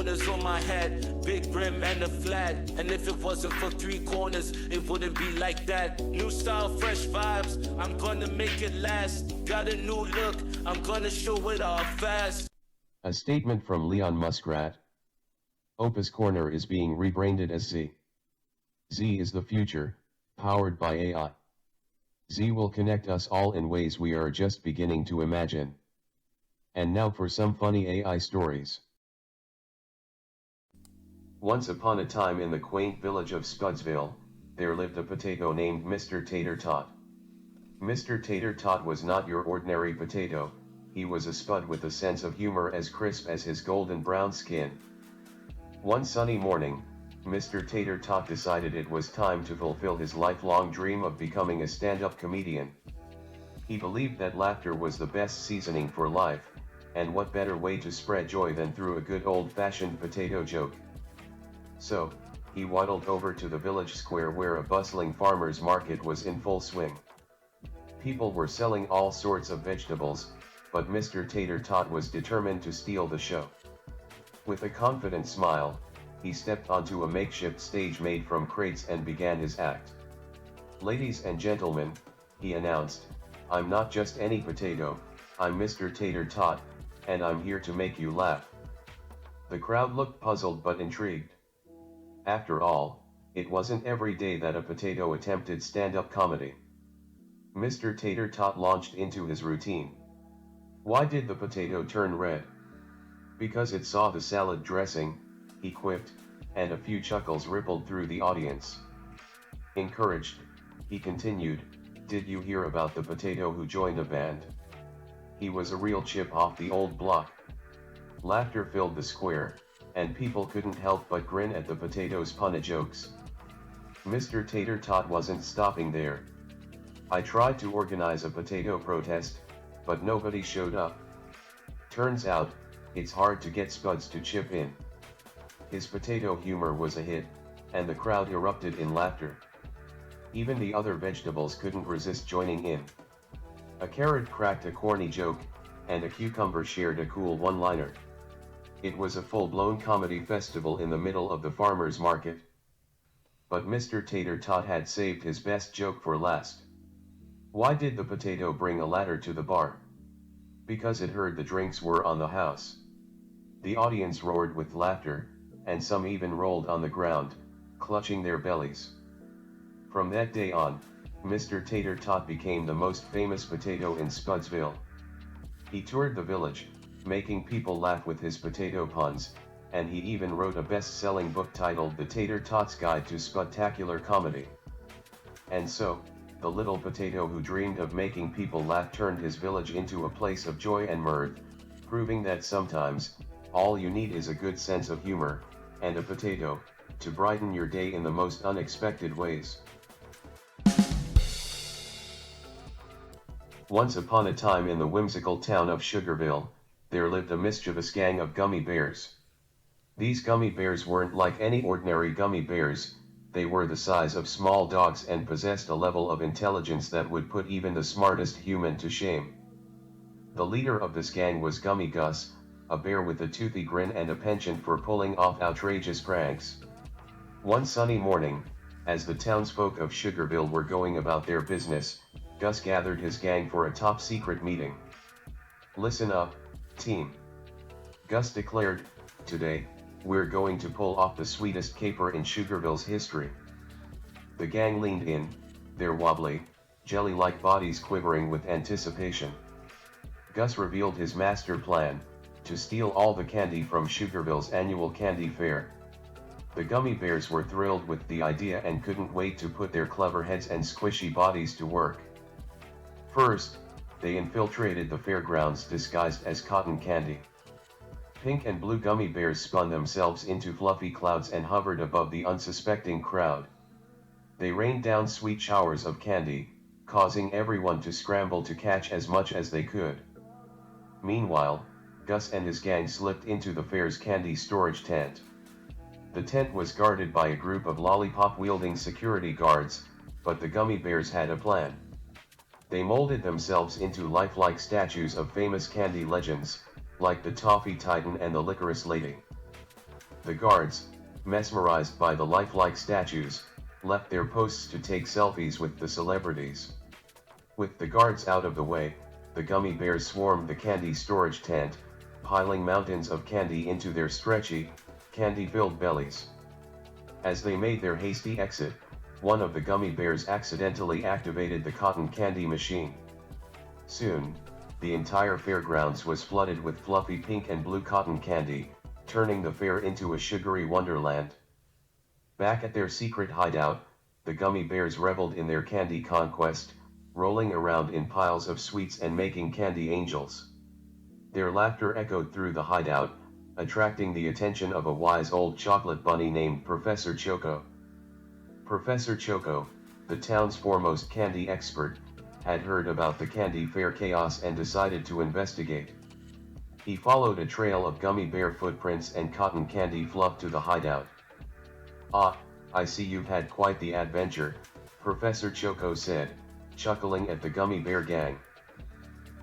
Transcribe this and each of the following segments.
corners on my head, big rim and a flat. And if it wasn't for three corners, it wouldn't be like that. New style, fresh vibes, I'm gonna make it last. Got a new look, I'm gonna show it off fast. A statement from Leon Muskrat. Opus Corner is being rebranded as Z. Z is the future, powered by AI. Z will connect us all in ways we are just beginning to imagine. And now for some funny AI stories. Once upon a time in the quaint village of Spudsville, there lived a potato named Mr. Tater Tot. Mr. Tater Tot was not your ordinary potato, he was a spud with a sense of humor as crisp as his golden brown skin. One sunny morning, Mr. Tater Tot decided it was time to fulfill his lifelong dream of becoming a stand-up comedian. He believed that laughter was the best seasoning for life, and what better way to spread joy than through a good old-fashioned potato joke. So, he waddled over to the village square where a bustling farmer's market was in full swing. People were selling all sorts of vegetables, but Mr. Tater Tot was determined to steal the show. With a confident smile, he stepped onto a makeshift stage made from crates and began his act. "Ladies and gentlemen," he announced, "I'm not just any potato, I'm Mr. Tater Tot, and I'm here to make you laugh." The crowd looked puzzled but intrigued. After all, it wasn't every day that a potato attempted stand-up comedy. Mr. Tater Tot launched into his routine. Why did the potato turn red? Because it saw the salad dressing, he quipped, and a few chuckles rippled through the audience. Encouraged, he continued, "Did you hear about the potato who joined a band? He was a real chip off the old block." Laughter filled the square, and people couldn't help but grin at the potato's punny jokes. Mr. Tater Tot wasn't stopping there. "I tried to organize a potato protest, but nobody showed up. Turns out, it's hard to get spuds to chip in." His potato humor was a hit, and the crowd erupted in laughter. Even the other vegetables couldn't resist joining in. A carrot cracked a corny joke, and a cucumber shared a cool one-liner. It was a full-blown comedy festival in the middle of the farmer's market. But Mr. Tater Tot had saved his best joke for last. Why did the potato bring a ladder to the bar? Because it heard the drinks were on the house. The audience roared with laughter, and some even rolled on the ground, clutching their bellies. From that day on, Mr. Tater Tot became the most famous potato in Spudsville. He toured the village, making people laugh with his potato puns, and he even wrote a best-selling book titled The Tater Tot's Guide to Spudtacular Comedy. And so, the little potato who dreamed of making people laugh turned his village into a place of joy and mirth, proving that sometimes, all you need is a good sense of humor, and a potato, to brighten your day in the most unexpected ways. Once upon a time in the whimsical town of Sugarville, there lived a mischievous gang of gummy bears. These gummy bears weren't like any ordinary gummy bears, they were the size of small dogs and possessed a level of intelligence that would put even the smartest human to shame. The leader of this gang was Gummy Gus, a bear with a toothy grin and a penchant for pulling off outrageous pranks. One sunny morning, as the townsfolk of Sugarville were going about their business, Gus gathered his gang for a top-secret meeting. "Listen up, team," Gus declared, "today, we're going to pull off the sweetest caper in Sugarville's history." The gang leaned in, their wobbly, jelly-like bodies quivering with anticipation. Gus revealed his master plan, to steal all the candy from Sugarville's annual candy fair. The gummy bears were thrilled with the idea and couldn't wait to put their clever heads and squishy bodies to work. First, they infiltrated the fairgrounds disguised as cotton candy. Pink and blue gummy bears spun themselves into fluffy clouds and hovered above the unsuspecting crowd. They rained down sweet showers of candy, causing everyone to scramble to catch as much as they could. Meanwhile, Gus and his gang slipped into the fair's candy storage tent. The tent was guarded by a group of lollipop-wielding security guards, but the gummy bears had a plan. They molded themselves into lifelike statues of famous candy legends, like the Toffee Titan and the Licorice Lady. The guards, mesmerized by the lifelike statues, left their posts to take selfies with the celebrities. With the guards out of the way, the gummy bears swarmed the candy storage tent, piling mountains of candy into their stretchy, candy-filled bellies. As they made their hasty exit, one of the gummy bears accidentally activated the cotton candy machine. Soon, the entire fairgrounds was flooded with fluffy pink and blue cotton candy, turning the fair into a sugary wonderland. Back at their secret hideout, the gummy bears reveled in their candy conquest, rolling around in piles of sweets and making candy angels. Their laughter echoed through the hideout, attracting the attention of a wise old chocolate bunny named Professor Choco. Professor Choco, the town's foremost candy expert, had heard about the candy fair chaos and decided to investigate. He followed a trail of gummy bear footprints and cotton candy fluff to the hideout. "Ah, I see you've had quite the adventure," Professor Choco said, chuckling at the gummy bear gang.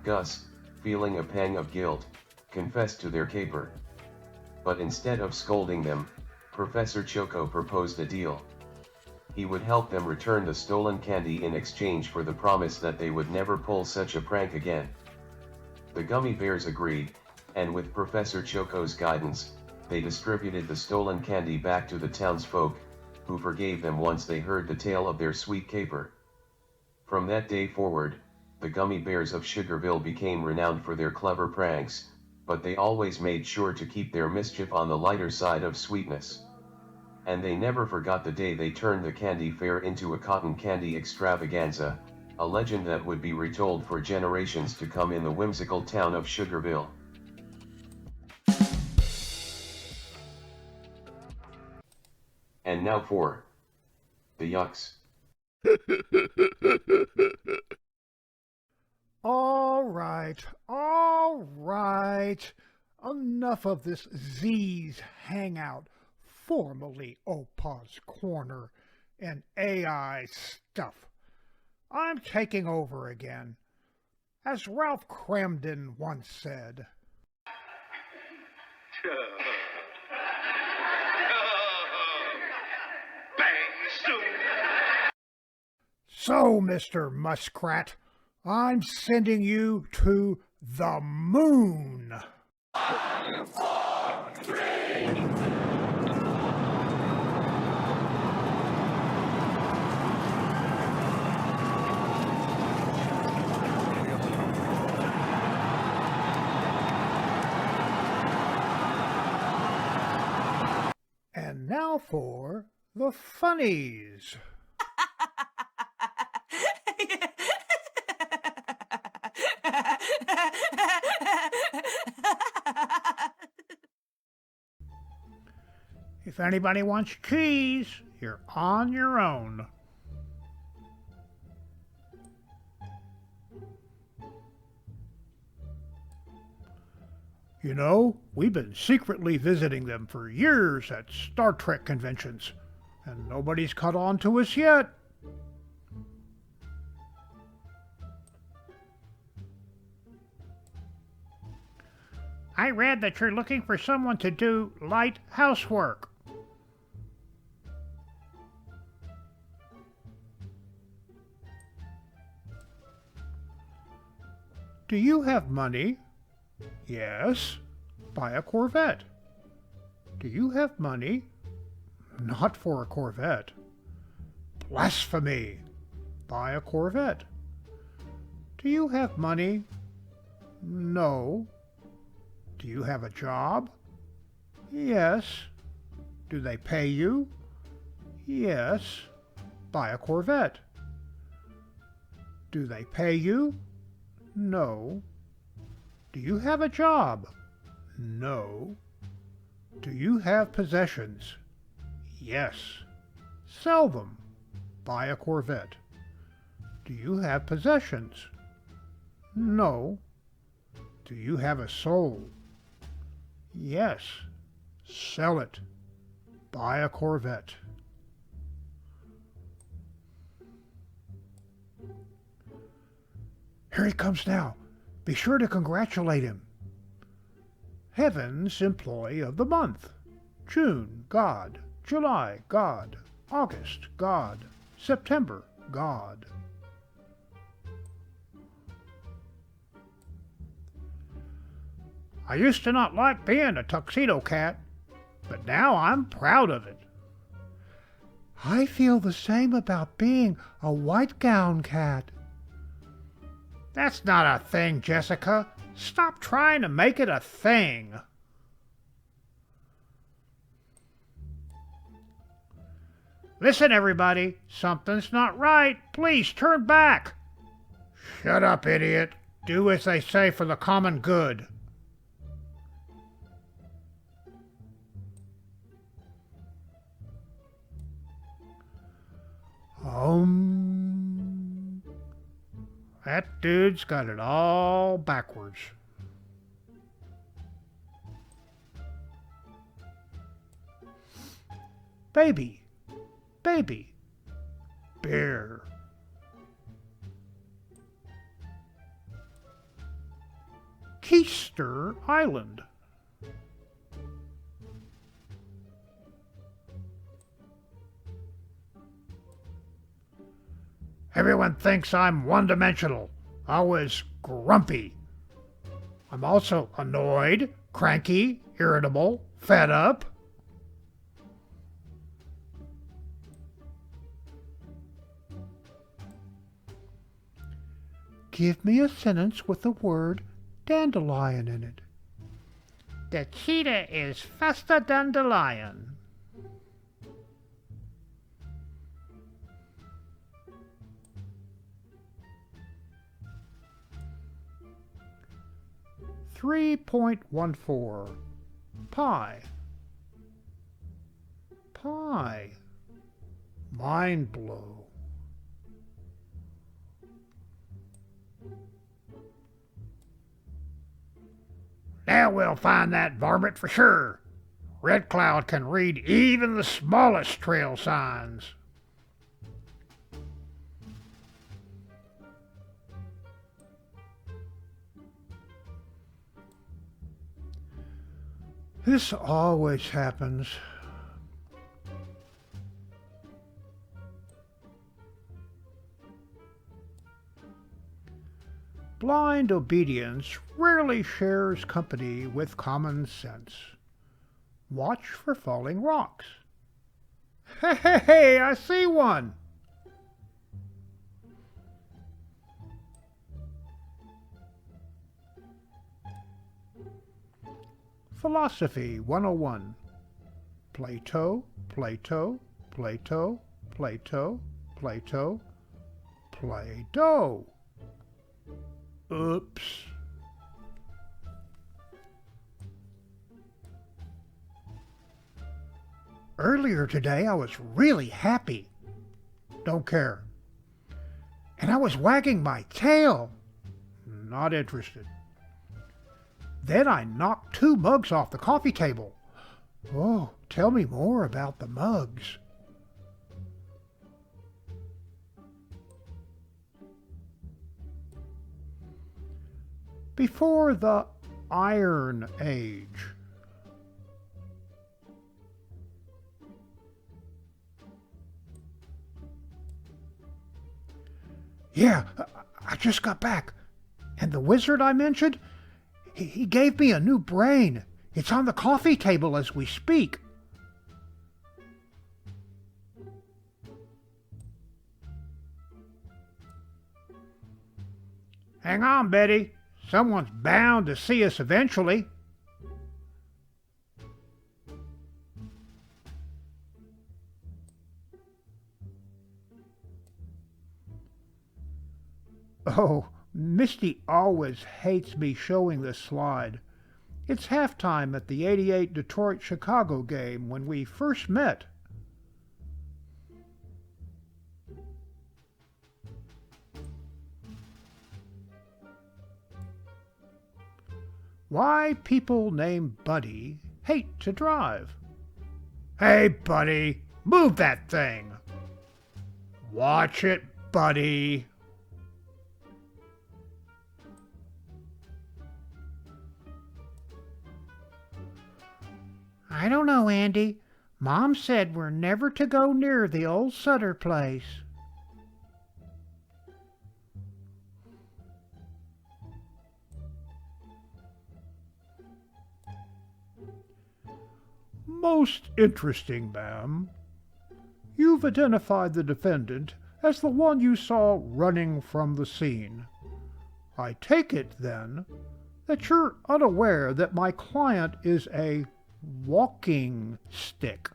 Gus, feeling a pang of guilt, confessed to their caper. But instead of scolding them, Professor Choco proposed a deal. He would help them return the stolen candy in exchange for the promise that they would never pull such a prank again. The gummy bears agreed, and with Professor Choco's guidance, they distributed the stolen candy back to the townsfolk, who forgave them once they heard the tale of their sweet caper. From that day forward, the gummy bears of Sugarville became renowned for their clever pranks, but they always made sure to keep their mischief on the lighter side of sweetness. And they never forgot the day they turned the candy fair into a cotton candy extravaganza, a legend that would be retold for generations to come in the whimsical town of Sugarville. And now for the yucks. All right. Enough of this Z's Hangout, formerly Opa's Corner, and AI stuff. I'm taking over again. As Ralph Cramden once said, "So, Mr. Muskrat, I'm sending you to the moon." And now for the funnies. If anybody wants keys, you're on your own. You know, we've been secretly visiting them for years at Star Trek conventions, and nobody's caught on to us yet. I read that you're looking for someone to do light housework. Do you have money? Yes. Buy a Corvette. Do you have money? Not for a Corvette. Blasphemy! Buy a Corvette. Do you have money? No. Do you have a job? Yes. Do they pay you? Yes. Buy a Corvette. Do they pay you? No. Do you have a job? No. Do you have possessions? Yes. Sell them. Buy a Corvette. Do you have possessions? No. Do you have a soul? Yes. Sell it. Buy a Corvette. Here he comes now. Be sure to congratulate him. Heaven's Employee of the Month, June, God. July, God. August, God. September, God. I used to not like being a tuxedo cat, but now I'm proud of it. I feel the same about being a white gown cat. That's not a thing, Jessica. Stop trying to make it a thing. Listen, everybody. Something's not right. Please turn back. Shut up, idiot. Do as they say for the common good. That dude's got it all backwards. Baby, baby, bear. Keister Island. Everyone thinks I'm one-dimensional, always grumpy. I'm also annoyed, cranky, irritable, fed up. Give me a sentence with the word dandelion in it. The cheetah is faster than the lion. .14 Pie. Pie. Mind blow. Now we'll find that varmint for sure. Red Cloud can read even the smallest trail signs. This always happens. Blind obedience rarely shares company with common sense. Watch for falling rocks. Hey, I see one! Philosophy 101. Plato, Plato, Plato, Plato, Plato, Play-Doh. Oops. Earlier today I was really happy. Don't care. And I was wagging my tail. Not interested. Then I knocked 2 mugs off the coffee table. Oh, tell me more about the mugs. Before the Iron Age. Yeah, I just got back. And the wizard I mentioned, he gave me a new brain. It's on the coffee table as we speak. Hang on, Betty. Someone's bound to see us eventually. Oh, Misty always hates me showing this slide. It's halftime at the '88 Detroit-Chicago game when we first met. Why people named Buddy hate to drive. Hey, Buddy, move that thing. Watch it, Buddy. I don't know, Andy. Mom said we're never to go near the old Sutter place. Most interesting, ma'am. You've identified the defendant as the one you saw running from the scene. I take it, then, that you're unaware that my client is a walking stick.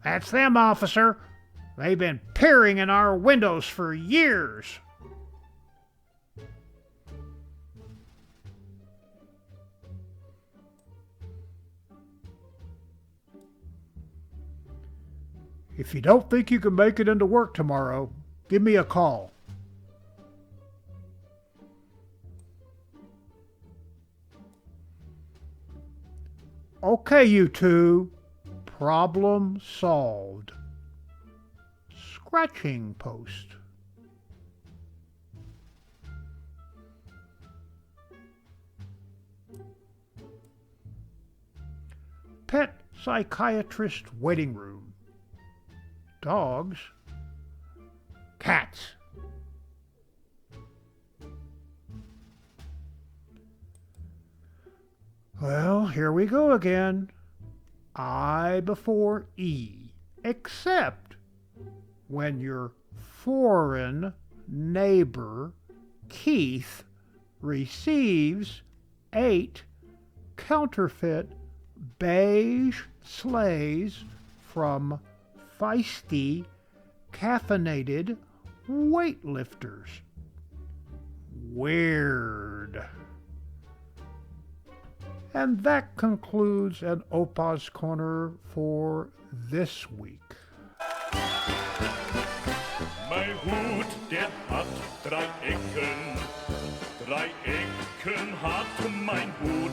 That's them, officer. They've been peering in our windows for years. If you don't think you can make it into work tomorrow, give me a call. Okay, you two. Problem solved. Scratching post. Pet psychiatrist waiting room. Dogs. Cats. Well, here we go again. I before E, except when your foreign neighbor Keith receives 8 counterfeit beige sleighs from feisty, caffeinated weightlifters. Weird. And that concludes an Opa's Corner for this week. Mein Hut, der hat 3 Ecken. 3 Ecken hat mein Hut.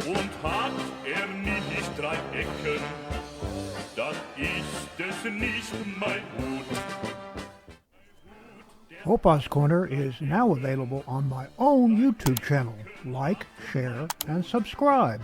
Und hat nicht 3 Ecken, dann ist es nicht mein Hut. Opa's Corner is now available on my own YouTube channel. Like, share, and subscribe.